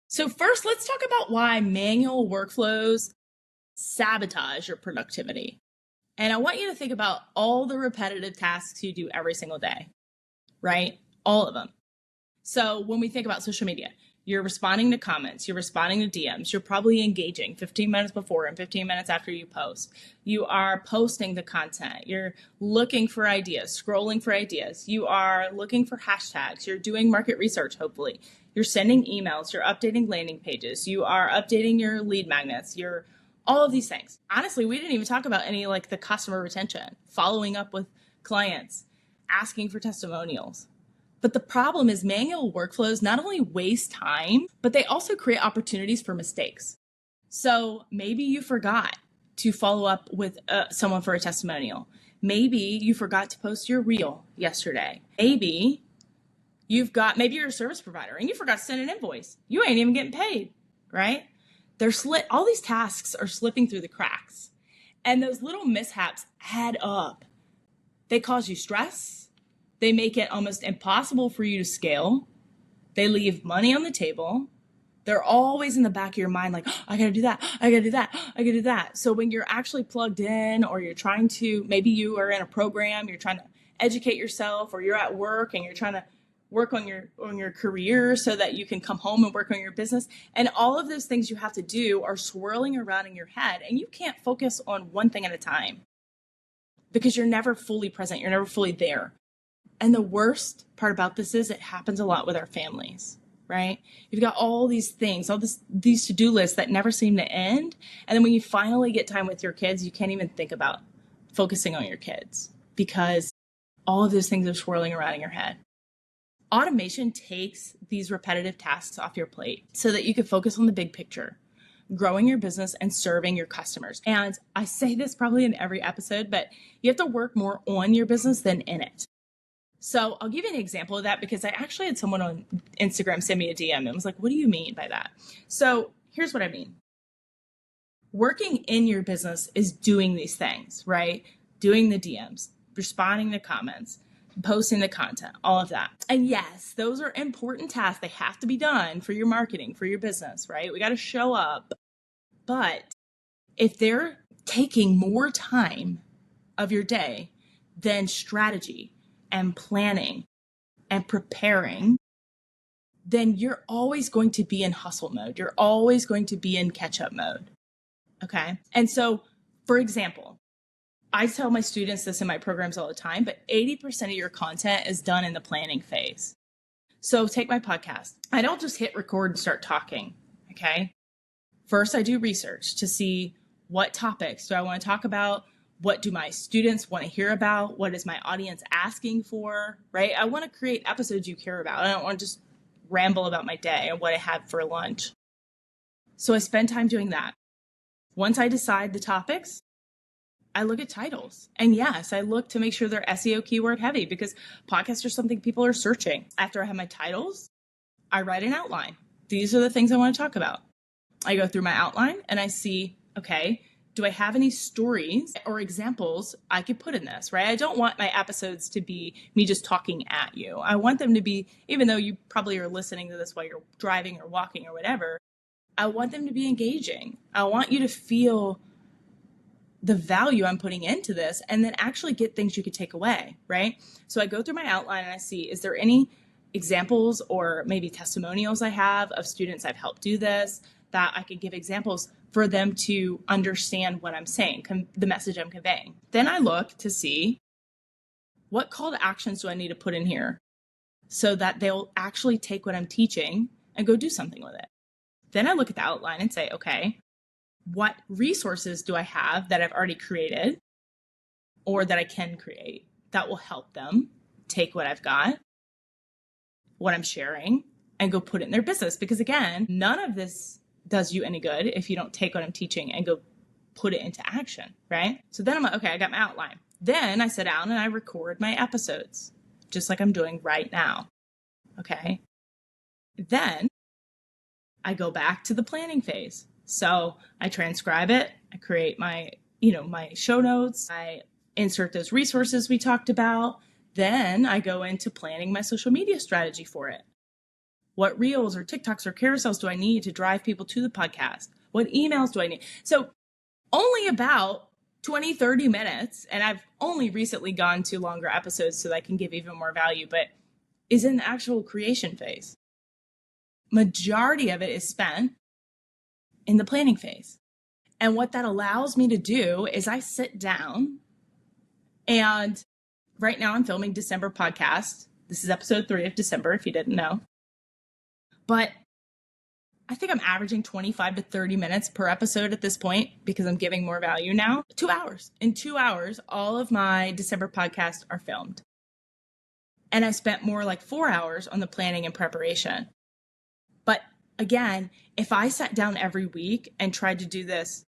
So first, let's talk about why manual workflows sabotage your productivity. And I want you to think about all the repetitive tasks you do every single day, right? All of them. So when we think about social media, you're responding to comments, you're responding to DMs, you're probably engaging 15 minutes before and 15 minutes after you post. You are posting the content, you're looking for ideas, scrolling for ideas, you are looking for hashtags, you're doing market research, hopefully. You're sending emails, you're updating landing pages, you are updating your lead magnets, you're all of these things. Honestly, we didn't even talk about any like the customer retention, following up with clients, asking for testimonials. But the problem is manual workflows not only waste time, but they also create opportunities for mistakes. So maybe you forgot to follow up with someone for a testimonial. Maybe you forgot to post your reel yesterday. Maybe you're a service provider and you forgot to send an invoice. You ain't even getting paid, right? All these tasks are slipping through the cracks. And those little mishaps add up. They cause you stress. They make it almost impossible for you to scale. They leave money on the table. They're always in the back of your mind, like, oh, I gotta do that, I gotta do that, I gotta do that. So when you're actually plugged in, or you're trying to, maybe you are in a program, you're trying to educate yourself, or you're at work and you're trying to work on your career so that you can come home and work on your business. And all of those things you have to do are swirling around in your head, and you can't focus on one thing at a time because you're never fully present. You're never fully there. And the worst part about this is it happens a lot with our families, right? You've got all these things, these to-do lists that never seem to end. And then when you finally get time with your kids, you can't even think about focusing on your kids because all of those things are swirling around in your head. Automation takes these repetitive tasks off your plate so that you can focus on the big picture, growing your business and serving your customers. And I say this probably in every episode, but you have to work more on your business than in it. So I'll give you an example of that because I actually had someone on Instagram send me a DM and was like, what do you mean by that? So here's what I mean. Working in your business is doing these things, right? Doing the DMs, responding to comments, posting the content, all of that. And yes, those are important tasks. They have to be done for your marketing, for your business, right? We got to show up. But if they're taking more time of your day than strategy and planning and preparing, then you're always going to be in hustle mode. You're always going to be in catch-up mode. Okay. And so, for example, I tell my students this in my programs all the time, but 80% of your content is done in the planning phase. So take my podcast. I don't just hit record and start talking. Okay. First, I do research to see what topics do I want to talk about? What do my students want to hear about? What is my audience asking for, right? I want to create episodes you care about. I don't want to just ramble about my day and what I had for lunch. So I spend time doing that. Once I decide the topics, I look at titles. And yes, I look to make sure they're SEO keyword heavy because podcasts are something people are searching. After I have my titles, I write an outline. These are the things I want to talk about. I go through my outline and I see, okay, do I have any stories or examples I could put in this, right? I don't want my episodes to be me just talking at you. I want them to be, even though you probably are listening to this while you're driving or walking or whatever, I want them to be engaging. I want you to feel the value I'm putting into this and then actually get things you could take away, right? So I go through my outline and I see, is there any examples or maybe testimonials I have of students I've helped do this that I could give examples for them to understand what I'm saying, the message I'm conveying. Then I look to see what call to actions do I need to put in here so that they'll actually take what I'm teaching and go do something with it. Then I look at the outline and say, okay, what resources do I have that I've already created or that I can create that will help them take what I've got, what I'm sharing, and go put it in their business? Because again, none of this does you any good if you don't take what I'm teaching and go put it into action, right? So then I'm like, okay, I got my outline. Then I sit down and I record my episodes, just like I'm doing right now, okay? Then I go back to the planning phase. So I transcribe it, I create my show notes, I insert those resources we talked about. Then I go into planning my social media strategy for it. What reels or TikToks or carousels do I need to drive people to the podcast? What emails do I need? So only about 20, 30 minutes, and I've only recently gone to longer episodes so that I can give even more value, but is in the actual creation phase. Majority of it is spent in the planning phase. And what that allows me to do is I sit down, and right now I'm filming December podcast. This is episode 3 of December, if you didn't know. But I think I'm averaging 25 to 30 minutes per episode at this point because I'm giving more value now. 2 hours. In 2 hours, all of my December podcasts are filmed. And I spent more like 4 hours on the planning and preparation. But again, if I sat down every week and tried to do this,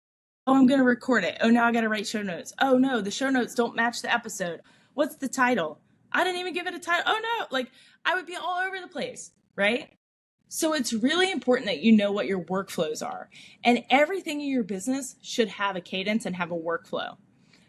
oh, I'm going to record it. Oh, now I got to write show notes. Oh, no, the show notes don't match the episode. What's the title? I didn't even give it a title. Oh, no, like I would be all over the place, right? So it's really important that you know what your workflows are. And everything in your business should have a cadence and have a workflow.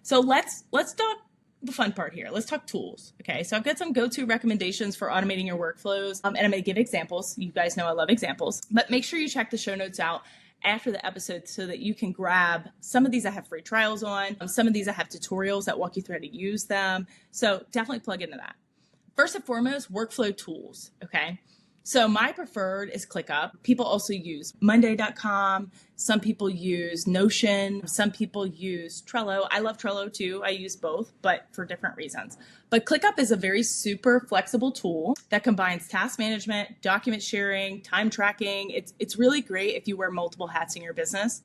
So let's talk the fun part here. Let's talk tools. Okay, so I've got some go-to recommendations for automating your workflows. And I'm going to give examples. You guys know I love examples. But make sure you check the show notes out after the episode so that you can grab some of these. I have free trials on. Some of these I have tutorials that walk you through how to use them. So definitely plug into that. First and foremost, workflow tools. Okay. So my preferred is ClickUp. People also use Monday.com. Some people use Notion. Some people use Trello. I love Trello too. I use both, but for different reasons. But ClickUp is a very super flexible tool that combines task management, document sharing, time tracking. It's really great if you wear multiple hats in your business.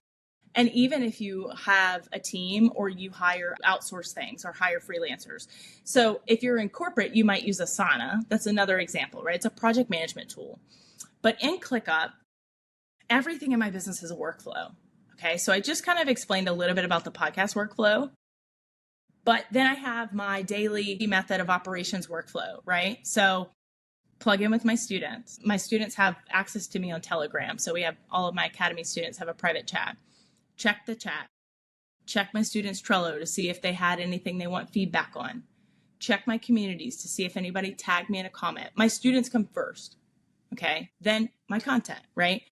And even if you have a team or you hire outsource things or hire freelancers. So if you're in corporate, you might use Asana. That's another example, right? It's a project management tool. But in ClickUp, everything in my business is a workflow. Okay, so I just kind of explained a little bit about the podcast workflow. But then I have my daily method of operations workflow, right? So plug in with my students. My students have access to me on Telegram. So we have all of my Academy students have a private chat. Check the chat. Check my students' Trello to see if they had anything they want feedback on. Check my communities to see if anybody tagged me in a comment. My students come first, okay? Then my content, right?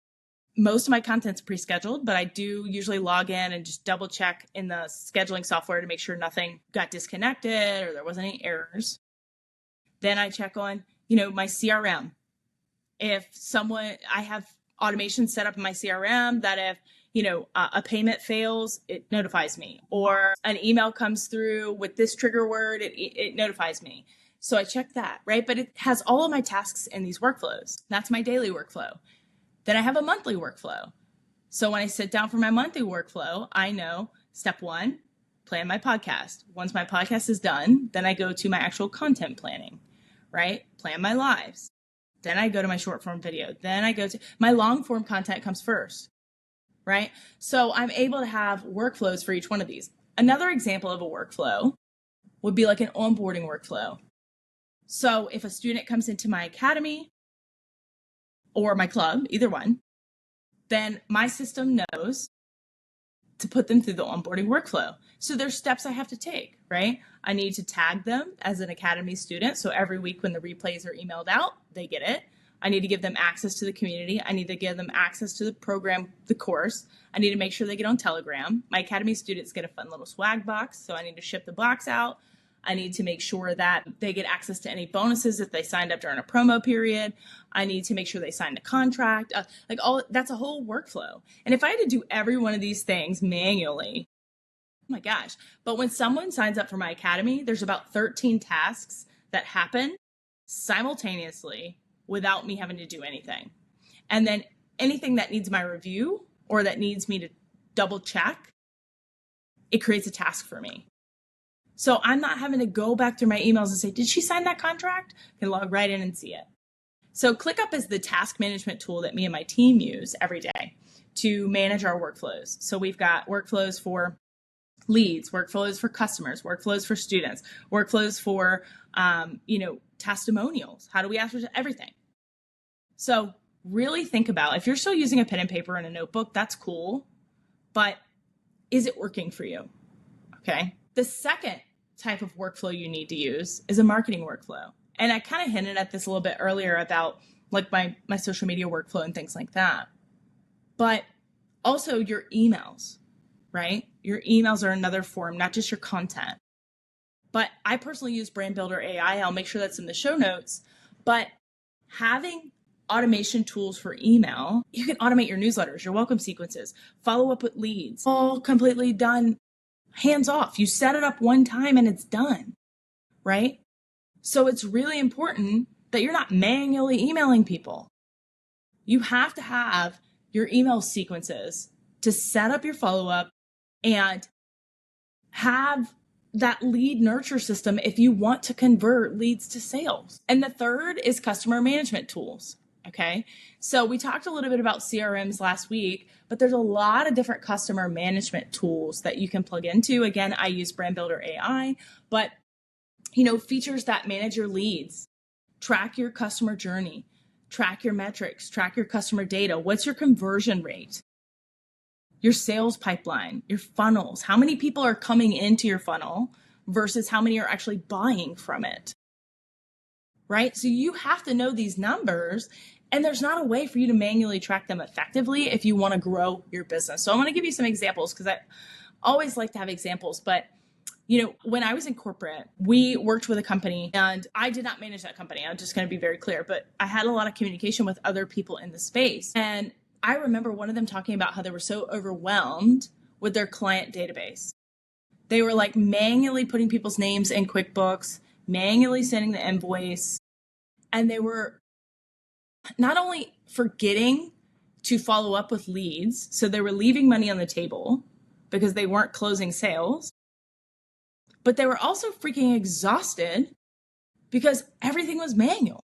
Most of my content's pre-scheduled, but I do usually log in and just double check in the scheduling software to make sure nothing got disconnected or there wasn't any errors. Then I check on, my CRM. I have automation set up in my CRM that if a payment fails, it notifies me, or an email comes through with this trigger word, it notifies me. So I check that, right? But it has all of my tasks in these workflows. That's my daily workflow. Then I have a monthly workflow. So when I sit down for my monthly workflow, I know step 1, plan my podcast. Once my podcast is done, then I go to my actual content planning, right? Plan my lives. Then I go to my short form video. Then I go to my long form content comes first. Right? So I'm able to have workflows for each one of these. Another example of a workflow would be like an onboarding workflow. So if a student comes into my academy or my club, either one, then my system knows to put them through the onboarding workflow. So there's steps I have to take, right? I need to tag them as an academy student. So every week when the replays are emailed out, they get it. I need to give them access to the community. I need to give them access to the program, the course. I need to make sure they get on Telegram. My Academy students get a fun little swag box, so I need to ship the box out. I need to make sure that they get access to any bonuses if they signed up during a promo period. I need to make sure they signed a contract. That's a whole workflow. And if I had to do every one of these things manually, oh my gosh. But when someone signs up for my Academy, there's about 13 tasks that happen simultaneously without me having to do anything. And then anything that needs my review or that needs me to double check, it creates a task for me. So I'm not having to go back through my emails and say, did she sign that contract? I can log right in and see it. So ClickUp is the task management tool that me and my team use every day to manage our workflows. So we've got workflows for leads, workflows for customers, workflows for students, workflows for, testimonials. How do we answer everything? So really think about, if you're still using a pen and paper and a notebook, that's cool, but is it working for you? Okay. The second type of workflow you need to use is a marketing workflow. And I kind of hinted at this a little bit earlier about like my social media workflow and things like that. But also your emails, right? Your emails are another form, not just your content. But I personally use Brand Builder AI. I'll make sure that's in the show notes. But having automation tools for email, you can automate your newsletters, your welcome sequences, follow up with leads, all completely done hands off. You set it up one time and it's done, right? So it's really important that you're not manually emailing people. You have to have your email sequences to set up your follow-up and have that lead nurture system if you want to convert leads to sales. And the third is customer management tools. Okay. So we talked a little bit about CRMs last week, but there's a lot of different customer management tools that you can plug into. Again, I use Brand Builder AI, but features that manage your leads, track your customer journey, track your metrics, track your customer data. What's your conversion rate? Your sales pipeline, your funnels, how many people are coming into your funnel versus how many are actually buying from it, right? So you have to know these numbers, and there's not a way for you to manually track them effectively if you want to grow your business. So I'm going to give you some examples because I always like to have examples, but when I was in corporate, we worked with a company and I did not manage that company. I'm just going to be very clear, but I had a lot of communication with other people in the space. And I remember one of them talking about how they were so overwhelmed with their client database. They were like manually putting people's names in QuickBooks, manually sending the invoice. And they were not only forgetting to follow up with leads, so they were leaving money on the table because they weren't closing sales, but they were also freaking exhausted because everything was manual.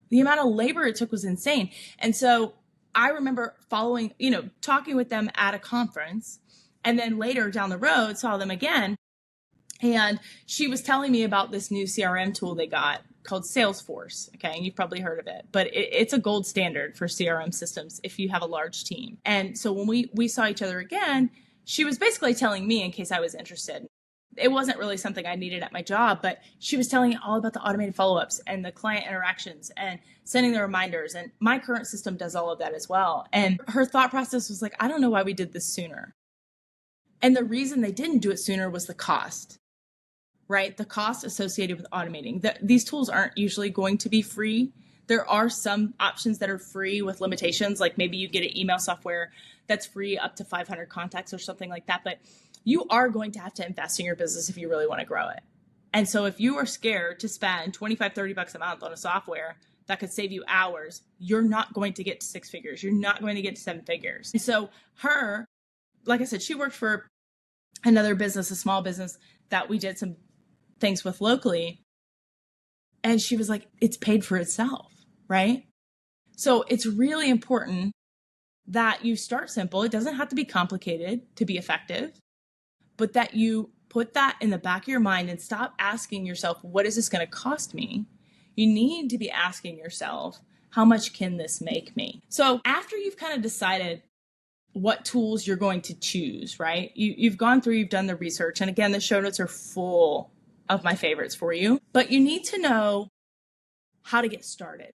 The amount of labor it took was insane. And so I remember talking with them at a conference, and then later down the road saw them again. And she was telling me about this new CRM tool they got called Salesforce. Okay. And you've probably heard of it, but it's a gold standard for CRM systems if you have a large team. And so when we saw each other again, she was basically telling me in case I was interested. It wasn't really something I needed at my job, but she was telling me all about the automated follow-ups and the client interactions and sending the reminders. And my current system does all of that as well. And her thought process was like, I don't know why we did this sooner. And the reason they didn't do it sooner was the cost, right? The cost associated with automating. These tools aren't usually going to be free. There are some options that are free with limitations, like maybe you get an email software that's free up to 500 contacts or something like that. But you are going to have to invest in your business if you really want to grow it. And so if you are scared to spend $25-30 a month on a software that could save you hours, you're not going to get to 6 figures. You're not going to get to 7 figures. And so her, like I said, she worked for another business, a small business that we did some things with locally. And she was like, it's paid for itself, right? So it's really important that you start simple. It doesn't have to be complicated to be effective, but that you put that in the back of your mind and stop asking yourself, what is this going to cost me? You need to be asking yourself, how much can this make me? So after you've kind of decided what tools you're going to choose, right? You've gone through, you've done the research. And again, the show notes are full of my favorites for you, but you need to know how to get started.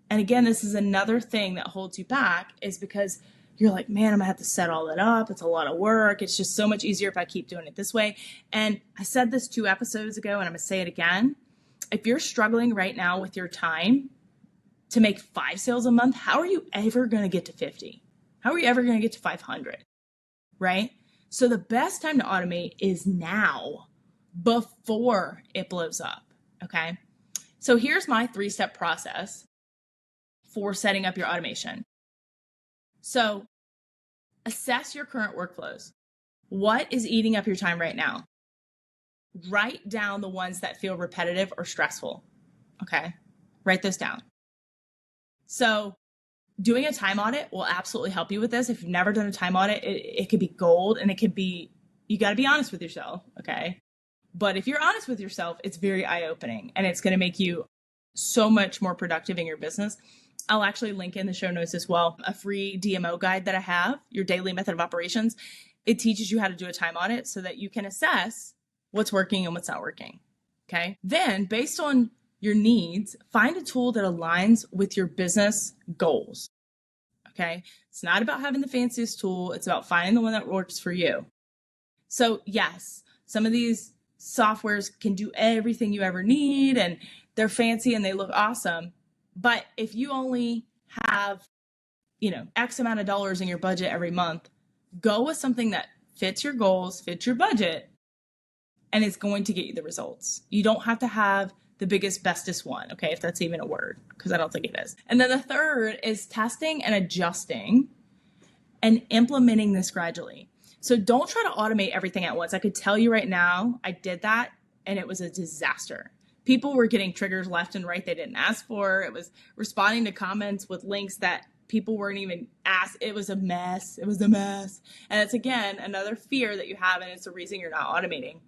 And again, this is another thing that holds you back is because you're like, man, I'm gonna have to set all that up. It's a lot of work. It's just so much easier if I keep doing it this way. And I said this 2 episodes ago, and I'm gonna say it again. If you're struggling right now with your time to make 5 sales a month, how are you ever gonna get to 50? How are you ever gonna get to 500, right? So the best time to automate is now, before it blows up, okay? So here's my 3-step process for setting up your automation. So assess your current workflows. What is eating up your time right now? Write down the ones that feel repetitive or stressful. Okay. Write those down. So doing a time audit will absolutely help you with this. If you've never done a time audit, it could be gold, and it could be, you got to be honest with yourself. Okay. But if you're honest with yourself, it's very eye-opening, and it's going to make you so much more productive in your business. I'll actually link in the show notes as well a free DMO guide that I have, your daily method of operations. It teaches you how to do a time audit so that you can assess what's working and what's not working. Okay. Then based on your needs, find a tool that aligns with your business goals. Okay. It's not about having the fanciest tool. It's about finding the one that works for you. So yes, some of these softwares can do everything you ever need and they're fancy and they look awesome. But if you only have, X amount of dollars in your budget every month, go with something that fits your goals, fits your budget, and it's going to get you the results. You don't have to have the biggest, bestest one, okay, if that's even a word, because I don't think it is. And then the third is testing and adjusting and implementing this gradually. So don't try to automate everything at once. I could tell you right now, I did that and it was a disaster. People were getting triggers left and right they didn't ask for. It was responding to comments with links that people weren't even asked. It was a mess. It was a mess. And it's, again, another fear that you have, and it's the reason you're not automating.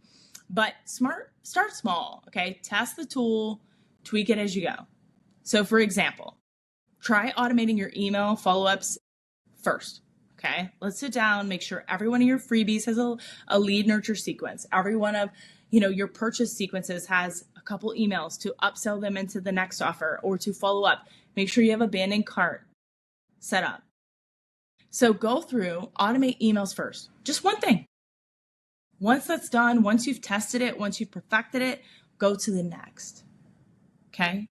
But start small, okay? Test the tool, tweak it as you go. So for example, try automating your email follow-ups first, okay? Let's sit down, make sure every one of your freebies has a lead nurture sequence. Every one of, your purchase sequences has a couple emails to upsell them into the next offer or to follow up. Make sure you have abandoned cart set up. So go through, automate emails first. Just one thing. Once that's done, once you've tested it, once you've perfected it, go to the next. Okay?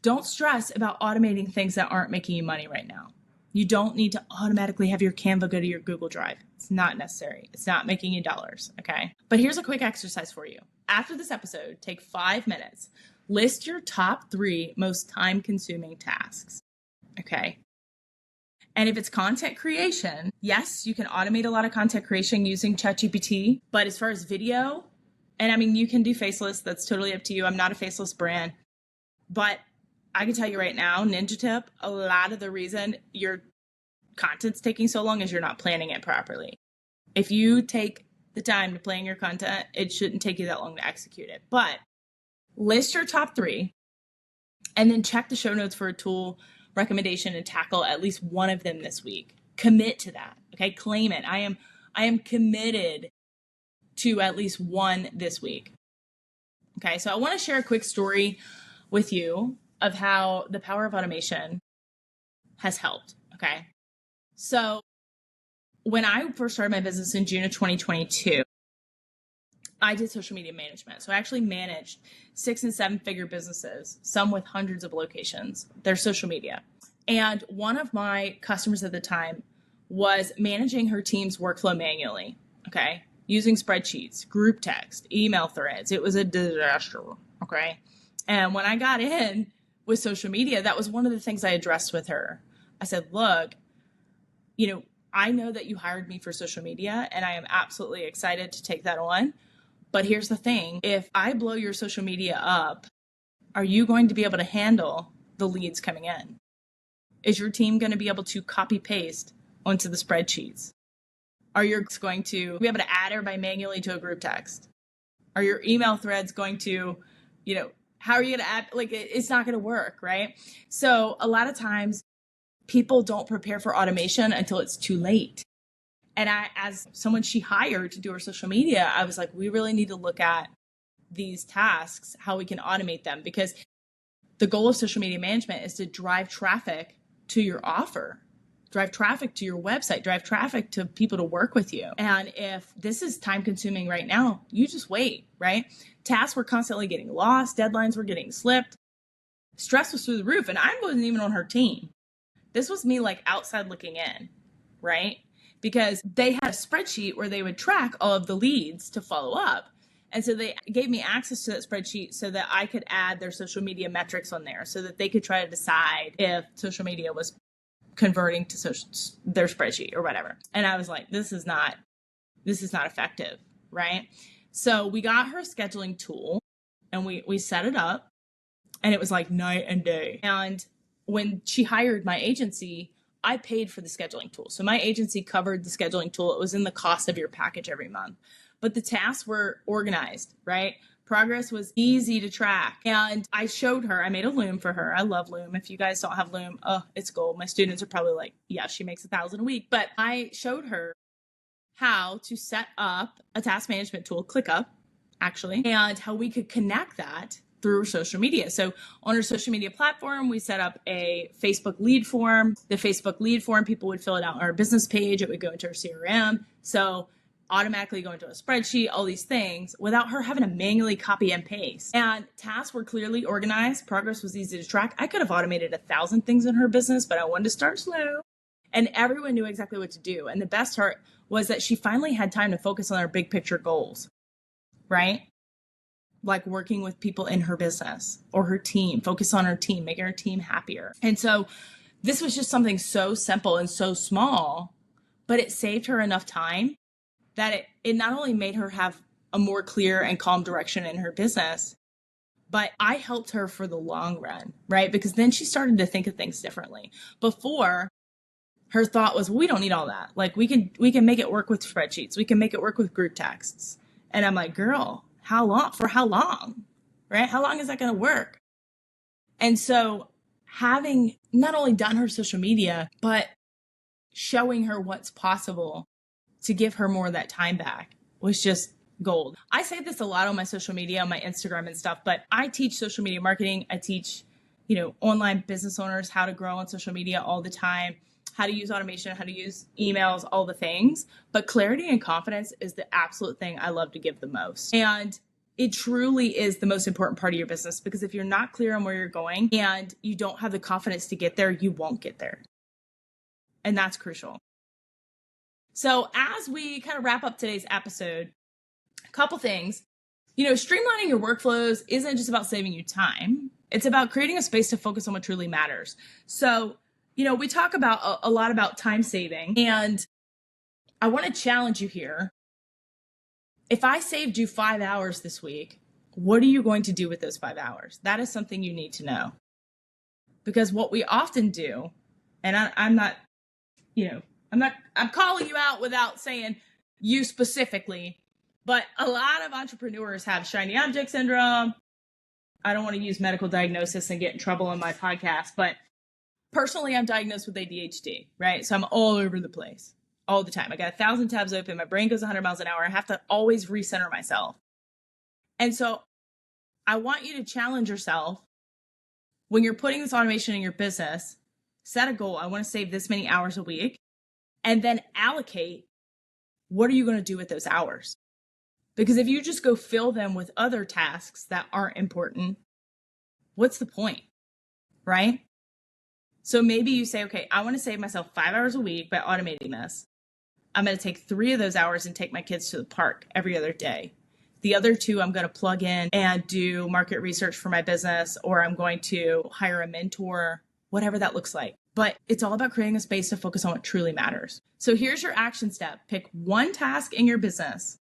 Don't stress about automating things that aren't making you money right now. You don't need to automatically have your Canva go to your Google Drive. It's not necessary. It's not making you dollars. Okay? But here's a quick exercise for you. After this episode, take 5 minutes. List your top 3 most time-consuming tasks. Okay? And if it's content creation, yes, you can automate a lot of content creation using ChatGPT. But as far as video, and I mean, you can do faceless. That's totally up to you. I'm not a faceless brand. But I can tell you right now, ninja tip, a lot of the reason your content's taking so long is you're not planning it properly. If you take the time to plan your content, it shouldn't take you that long to execute it. But list your top 3 and then check the show notes for a tool recommendation and tackle at least one of them this week. Commit to that. Okay. Claim it. I am committed to at least one this week. Okay. So I want to share a quick story with you of how the power of automation has helped. Okay. So when I first started my business in June of 2022, I did social media management. So I actually managed 6 and 7 figure businesses, some with hundreds of locations, their social media. And one of my customers at the time was managing her team's workflow manually, okay, using spreadsheets, group text, email threads. It was a disaster, okay? And when I got in with social media, that was one of the things I addressed with her. I said, look, I know that you hired me for social media, and I am absolutely excited to take that on. But here's the thing. If I blow your social media up, are you going to be able to handle the leads coming in? Is your team going to be able to copy paste onto the spreadsheets? Are you going to be able to add everybody manually to a group text? Are your email threads going to, how are you going to add, it's not going to work, right? So a lot of times people don't prepare for automation until it's too late. And as someone she hired to do her social media, I was like, we really need to look at these tasks, how we can automate them, because the goal of social media management is to drive traffic to your offer, drive traffic to your website, drive traffic to people to work with you. And if this is time consuming right now, you just wait, right? Tasks were constantly getting lost. Deadlines were getting slipped. Stress was through the roof. And I wasn't even on her team. This was me outside looking in, right? Because they had a spreadsheet where they would track all of the leads to follow up. And so they gave me access to that spreadsheet so that I could add their social media metrics on there so that they could try to decide if social media was converting to their spreadsheet or whatever. And I was like, this is not effective, right? So we got her a scheduling tool and we set it up, and it was like night and day. And when she hired my agency, I paid for the scheduling tool. So my agency covered the scheduling tool. It was in the cost of your package every month. But the tasks were organized, right? Progress was easy to track. And I showed her, I made a Loom for her. I love Loom. If you guys don't have Loom, it's gold. My students are probably like, yeah, she makes $1,000 a week. But I showed her how to set up a task management tool, ClickUp, actually, and how we could connect that through social media. So on our social media platform, we set up a Facebook lead form. The Facebook lead form, people would fill it out on our business page. It would go into our CRM. So automatically go into a spreadsheet, all these things without her having to manually copy and paste. And tasks were clearly organized. Progress was easy to track. I could have automated 1,000 things in her business, but I wanted to start slow. And everyone knew exactly what to do. And the best part was that she finally had time to focus on our big picture goals, right? Like working with people in her business or her team, focus on her team, making her team happier. And so this was just something so simple and so small, but it saved her enough time that it not only made her have a more clear and calm direction in her business, but I helped her for the long run, right? Because then she started to think of things differently. Before, her thought was, well, we don't need all that. Like we can make it work with spreadsheets. We can make it work with group texts. And I'm like, girl, how long? For how long? Right? How long is that going to work? And so having not only done her social media, but showing her what's possible to give her more of that time back was just gold. I say this a lot on my social media, on my Instagram and stuff, but I teach social media marketing. I teach, online business owners how to grow on social media all the time, how to use automation, how to use emails, all the things. But clarity and confidence is the absolute thing I love to give the most. And it truly is the most important part of your business, because if you're not clear on where you're going and you don't have the confidence to get there, you won't get there. And that's crucial. So as we kind of wrap up today's episode, a couple things. Streamlining your workflows isn't just about saving you time. It's about creating a space to focus on what truly matters. So, we talk about a lot about time saving, and I want to challenge you here. If I saved you 5 hours this week, what are you going to do with those 5 hours? That is something you need to know. Because what we often do, and I'm calling you out without saying you specifically, but a lot of entrepreneurs have shiny object syndrome. I don't want to use medical diagnosis and get in trouble on my podcast, but personally, I'm diagnosed with ADHD, right? So I'm all over the place all the time. I got 1,000 tabs open. My brain goes 100 miles an hour. I have to always recenter myself. And so I want you to challenge yourself when you're putting this automation in your business. Set a goal. I want to save this many hours a week, and then allocate what are you going to do with those hours? Because if you just go fill them with other tasks that aren't important, what's the point, right? So maybe you say, okay, I want to save myself 5 hours a week by automating this. I'm going to take 3 of those hours and take my kids to the park every other day. The other 2, I'm going to plug in and do market research for my business, or I'm going to hire a mentor, whatever that looks like. But it's all about creating a space to focus on what truly matters. So here's your action step. Pick one task in your business,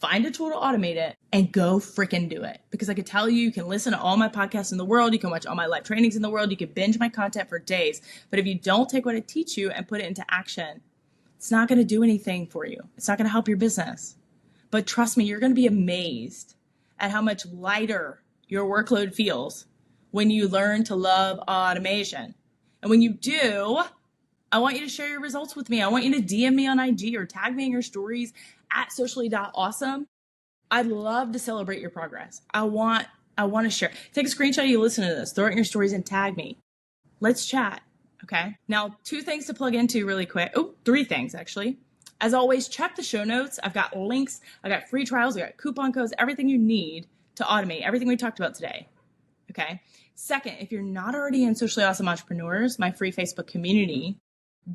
find a tool to automate it, and go freaking do it. Because I can tell you, you can listen to all my podcasts in the world. You can watch all my live trainings in the world. You can binge my content for days. But if you don't take what I teach you and put it into action, it's not going to do anything for you. It's not going to help your business. But trust me, you're going to be amazed at how much lighter your workload feels when you learn to love automation. And when you do, I want you to share your results with me. I want you to DM me on IG or tag me in your stories at socially.awesome. I'd love to celebrate your progress. I want to share. Take a screenshot of you listen to this, throw it in your stories and tag me. Let's chat. Okay. Now, 2 things to plug into really quick. 3 things actually. As always, check the show notes. I've got links. I got free trials. I got coupon codes, everything you need to automate everything we talked about today. Okay. Second, if you're not already in Socially Awesome Entrepreneurs, my free Facebook community,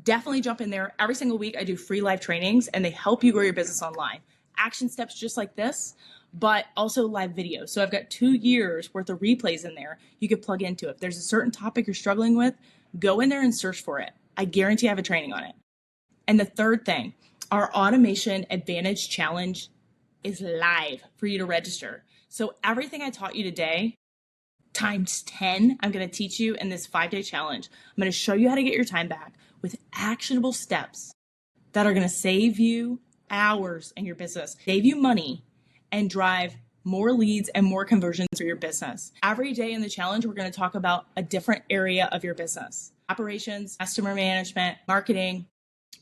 definitely jump in there. Every single week, I do free live trainings, and they help you grow your business online. Action steps just like this, but also live videos. So I've got 2 years worth of replays in there you could plug into. If there's a certain topic you're struggling with, go in there and search for it. I guarantee I have a training on it. And the third thing, our Automation Advantage Challenge is live for you to register. So everything I taught you today, times 10, I'm going to teach you in this 5-day challenge. I'm going to show you how to get your time back with actionable steps that are going to save you hours in your business, save you money, and drive more leads and more conversions for your business. Every day in the challenge, we're going to talk about a different area of your business: operations, customer management, marketing.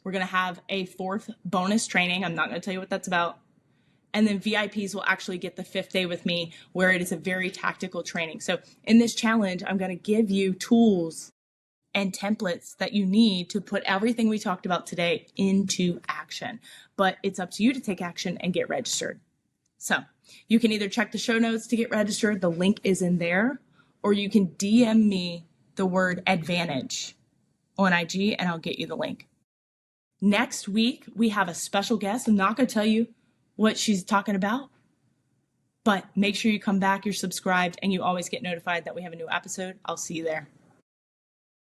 We're going to have a 4th bonus training. I'm not going to tell you what that's about. And then VIPs will actually get the 5th day with me, where it is a very tactical training. So in this challenge, I'm going to give you tools and templates that you need to put everything we talked about today into action. But it's up to you to take action and get registered. So you can either check the show notes to get registered, the link is in there, or you can DM me the word advantage on IG and I'll get you the link. Next week, we have a special guest. I'm not going to tell you what she's talking about, but make sure you come back, you're subscribed, and you always get notified that we have a new episode. I'll see you there.